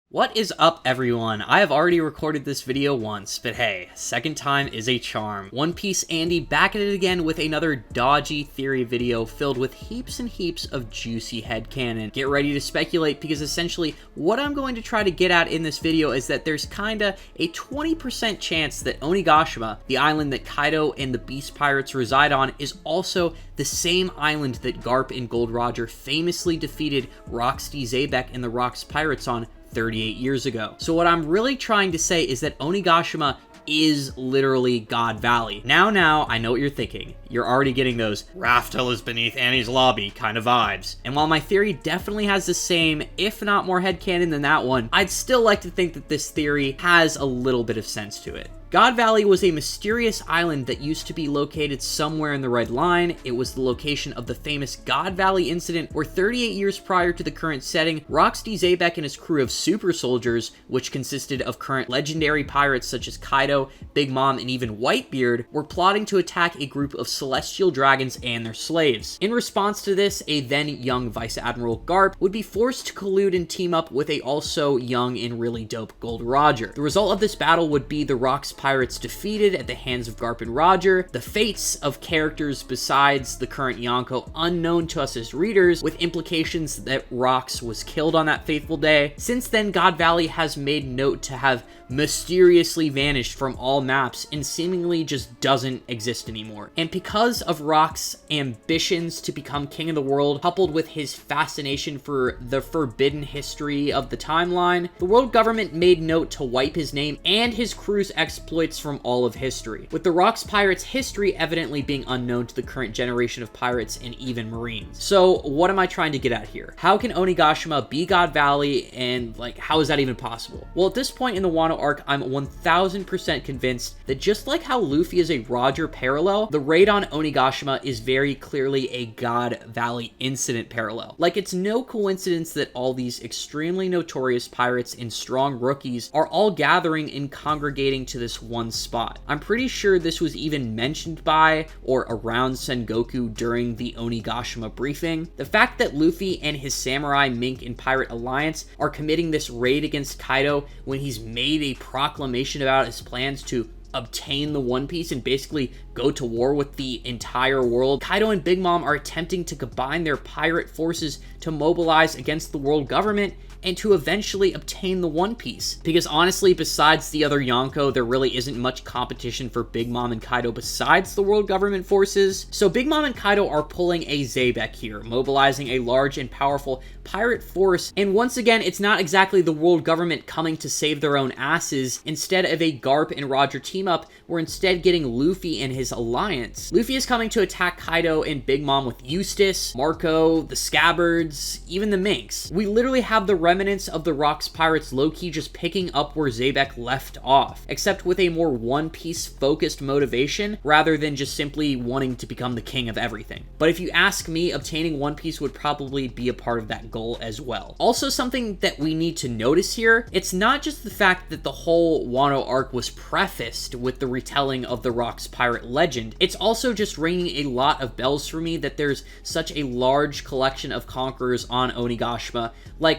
What is up, everyone? I have already recorded this video once, but hey, second time is a charm. One Piece Andy back at it again with another dodgy theory video filled with heaps and heaps of juicy headcanon. Get ready to speculate, because essentially what I'm going to try to get at in this video is that there's kinda a 20% chance that Onigashima, the island that Kaido and the Beast Pirates reside on, is also the same island that Garp and Gold Roger famously defeated Rocksteady Zabek and the Rocks Pirates on 38 years ago. So what I'm really trying to say is that Onigashima is literally God Valley. Now, I know what you're thinking. You're already getting those Raftel is beneath Annie's lobby kind of vibes. And while my theory definitely has the same, if not more headcanon than that one, I'd still like to think that this theory has a little bit of sense to it. God Valley was a mysterious island that used to be located somewhere in the Red Line. It was the location of the famous God Valley incident where 38 years prior to the current setting, Rocksteady Zabek and his crew of super soldiers, which consisted of current legendary pirates such as Kaido, Big Mom, and even Whitebeard, were plotting to attack a group of celestial dragons and their slaves. In response to this, a then young Vice Admiral Garp would be forced to collude and team up with a also young and really dope Gold Roger. The result of this battle would be the Rocks Pirates defeated at the hands of Garp and Roger, the fates of characters besides the current Yonko unknown to us as readers, with implications that Rocks was killed on that fateful day. Since then, God Valley has made note to have mysteriously vanished from all maps and seemingly just doesn't exist anymore. And because of Rock's ambitions to become king of the world, coupled with his fascination for the forbidden history of the timeline, the world government made note to wipe his name and his crew's exploits from all of history, with the Rocks Pirates' history evidently being unknown to the current generation of pirates and even Marines. So what am I trying to get at here? How can Onigashima be God Valley, and how is that even possible? Well, at this point in the Wano arc, I'm 1000% convinced that just like how Luffy is a Roger parallel, the raid on Onigashima is very clearly a God Valley incident parallel. It's no coincidence that all these extremely notorious pirates and strong rookies are all gathering and congregating to this one spot. I'm pretty sure this was even mentioned by or around Sengoku during the Onigashima briefing. The fact that Luffy and his samurai, mink, and pirate alliance are committing this raid against Kaido when he's made a proclamation about his plans to obtain the One Piece and basically go to war with the entire world. Kaido and Big Mom are attempting to combine their pirate forces to mobilize against the world government and to eventually obtain the One Piece. Because honestly, besides the other Yonko, there really isn't much competition for Big Mom and Kaido besides the world government forces. So Big Mom and Kaido are pulling a Zabek here, mobilizing a large and powerful pirate force. And once again, it's not exactly the world government coming to save their own asses. Instead of a Garp and Roger team up, we're instead getting Luffy and his alliance. Luffy is coming to attack Kaido and Big Mom with Eustace, Marco, the Scabbards, even the Minks. We literally have the remnants of the Rocks Pirates low-key just picking up where Zabek left off, except with a more One Piece focused motivation rather than just simply wanting to become the king of everything. But if you ask me, obtaining One Piece would probably be a part of that goal as well. Also, something that we need to notice here, it's not just the fact that the whole Wano arc was prefaced with the retelling of the Rocks Pirate legend, it's also just ringing a lot of bells for me that there's such a large collection of conquerors on Onigashima,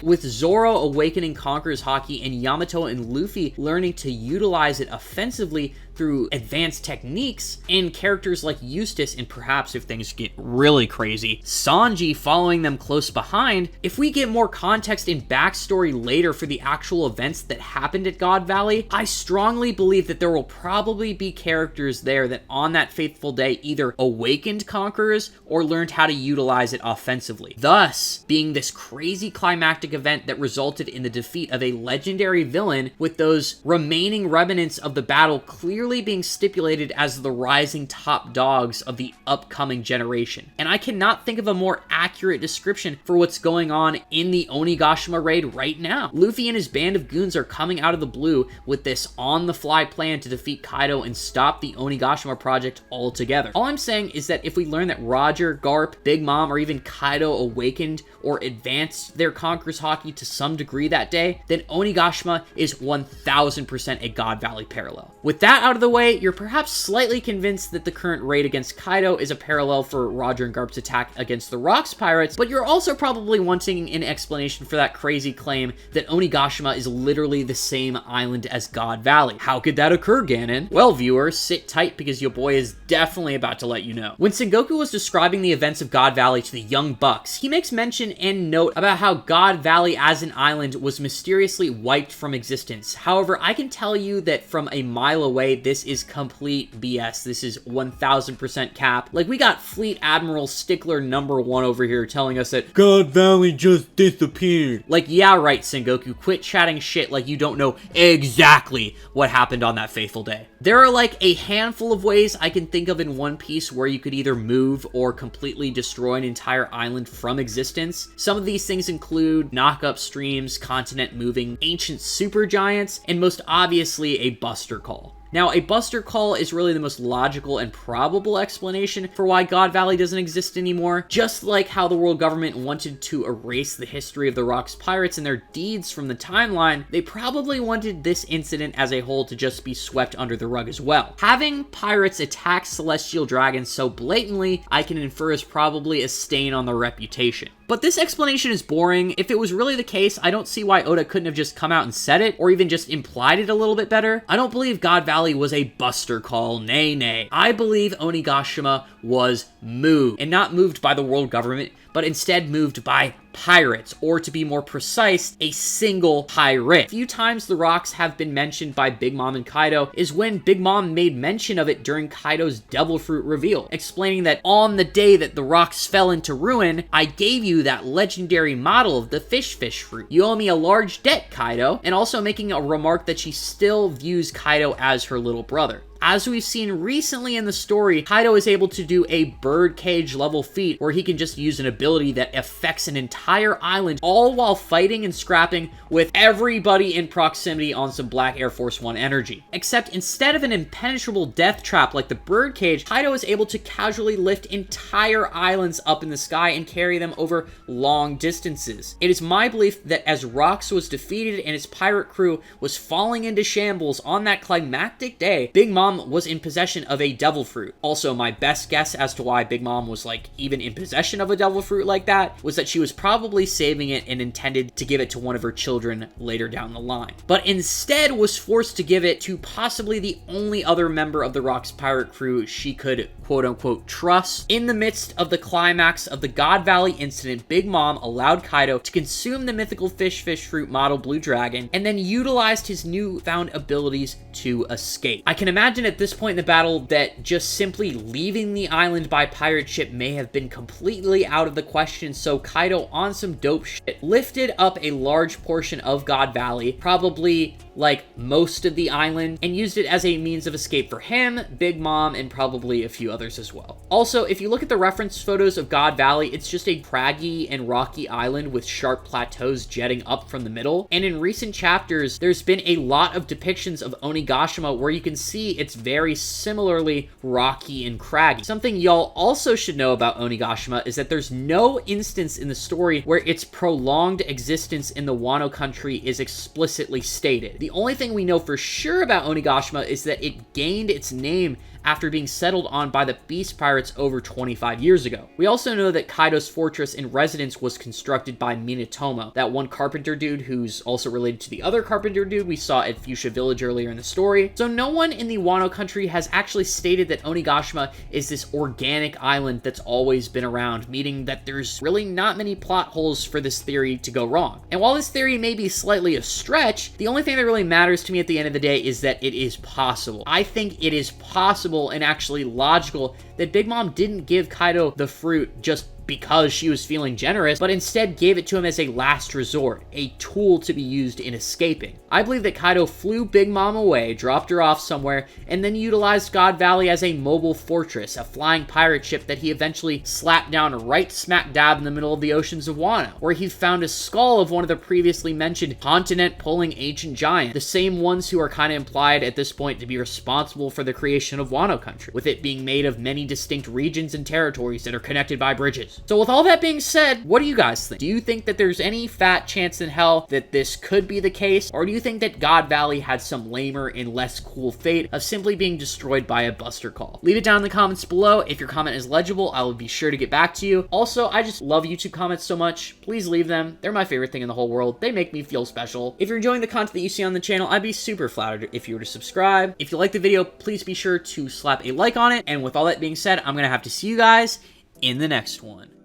with Zoro awakening Conqueror's Haki and Yamato and Luffy learning to utilize it offensively through advanced techniques, and characters like Eustace and perhaps, if things get really crazy, Sanji following them close behind. If we get more context and backstory later for the actual events that happened at God Valley, I strongly believe that there will probably be characters there that on that faithful day either awakened conquerors or learned how to utilize it offensively, thus being this crazy climactic event that resulted in the defeat of a legendary villain, with those remaining remnants of the battle clearly being stipulated as the rising top dogs of the upcoming generation. And I cannot think of a more accurate description for what's going on in the Onigashima raid right now. Luffy and his band of goons are coming out of the blue with this on-the-fly plan to defeat Kaido and stop the Onigashima project altogether. All I'm saying is that if we learn that Roger, Garp, Big Mom, or even Kaido awakened or advanced their Conqueror's Haki to some degree that day, then Onigashima is 1000% a God Valley parallel. With that out of the way, you're perhaps slightly convinced that the current raid against Kaido is a parallel for Roger and Garp's attack against the Rocks Pirates, but you're also probably wanting an explanation for that crazy claim that Onigashima is literally the same island as God Valley. How could that occur, Gannon? Well, viewers, sit tight because your boy is definitely about to let you know. When Sengoku was describing the events of God Valley to the young bucks, he makes mention and note about how God Valley as an island was mysteriously wiped from existence. However, I can tell you that from a mile away, this is complete BS. This is 1000% cap. Like, we got Fleet Admiral Stickler #1 over here telling us that God Valley just disappeared. Like, yeah, right, Sengoku, quit chatting shit like you don't know exactly what happened on that fateful day. There are like a handful of ways I can think of in One Piece where you could either move or completely destroy an entire island from existence. Some of these things include knock-up streams, continent moving, ancient supergiants, and most obviously a Buster Call. Now, a Buster Call is really the most logical and probable explanation for why God Valley doesn't exist anymore. Just like how the world government wanted to erase the history of the Rocks Pirates and their deeds from the timeline, they probably wanted this incident as a whole to just be swept under the rug as well. Having pirates attack celestial dragons so blatantly, I can infer is probably a stain on their reputation. But this explanation is boring. If it was really the case, I don't see why Oda couldn't have just come out and said it, or even just implied it a little bit better. I don't believe God Valley was a Buster Call, nay. I believe Onigashima was moved, and not moved by the world government, but instead moved by pirates, or to be more precise, a single pirate. A few times the rocks have been mentioned by Big Mom and Kaido is when Big Mom made mention of it during Kaido's Devil Fruit reveal, explaining that on the day that the rocks fell into ruin, I gave you that legendary model of the fish fruit. You owe me a large debt, Kaido, and also making a remark that she still views Kaido as her little brother. As we've seen recently in the story, Kaido is able to do a birdcage level feat where he can just use an ability that affects an entire island, all while fighting and scrapping with everybody in proximity on some Black Air Force One energy. Except instead of an impenetrable death trap like the birdcage, Kaido is able to casually lift entire islands up in the sky and carry them over long distances. It is my belief that as Rocks was defeated and its pirate crew was falling into shambles on that climactic day, Big Mom was in possession of a devil fruit. Also, my best guess as to why Big Mom was like even in possession of a devil fruit like that was that she was probably saving it and intended to give it to one of her children later down the line. But instead was forced to give it to possibly the only other member of the Rocks pirate crew she could quote-unquote trust. In the midst of the climax of the God Valley incident, Big Mom allowed Kaido to consume the mythical fish fruit model Blue Dragon and then utilized his newfound abilities to escape. I can imagine at this point in the battle that just simply leaving the island by pirate ship may have been completely out of the question, so Kaido, on some dope shit, lifted up a large portion of God Valley, probably like most of the island, and used it as a means of escape for him, Big Mom, and probably a few others as well. Also, if you look at the reference photos of God Valley, it's just a craggy and rocky island with sharp plateaus jetting up from the middle, and in recent chapters, there's been a lot of depictions of Onigashima where you can see it's very similarly rocky and craggy. Something y'all also should know about Onigashima is that there's no instance in the story where its prolonged existence in the Wano country is explicitly stated. The only thing we know for sure about Onigashima is that it gained its name after being settled on by the Beast Pirates over 25 years ago. We also know that Kaido's fortress and residence was constructed by Minatomo, that one carpenter dude who's also related to the other carpenter dude we saw at Fuchsia Village earlier in the story. So no one in the Wano country has actually stated that Onigashima is this organic island that's always been around, meaning that there's really not many plot holes for this theory to go wrong. And while this theory may be slightly a stretch, the only thing that really matters to me at the end of the day is that it is possible. I think it is possible and actually logical that Big Mom didn't give Kaido the fruit just because she was feeling generous, but instead gave it to him as a last resort, a tool to be used in escaping. I believe that Kaido flew Big Mom away, dropped her off somewhere, and then utilized God Valley as a mobile fortress, a flying pirate ship that he eventually slapped down right smack dab in the middle of the oceans of Wano, where he found a skull of one of the previously mentioned continent-pulling ancient giants, the same ones who are kind of implied at this point to be responsible for the creation of Wano country, with it being made of many distinct regions and territories that are connected by bridges. videos. So with all that being said, what do you guys think? Do you think that there's any fat chance in hell that this could be the case? Or do you think that God Valley had some lamer and less cool fate of simply being destroyed by a buster call? Leave it down in the comments below. If your comment is legible, I will be sure to get back to you. Also, I just love YouTube comments so much. Please leave them. They're my favorite thing in the whole world. They make me feel special. If you're enjoying the content that you see on the channel, I'd be super flattered if you were to subscribe. If you like the video, please be sure to slap a like on it. And with all that being said, I'm going to have to see you guys in the next one.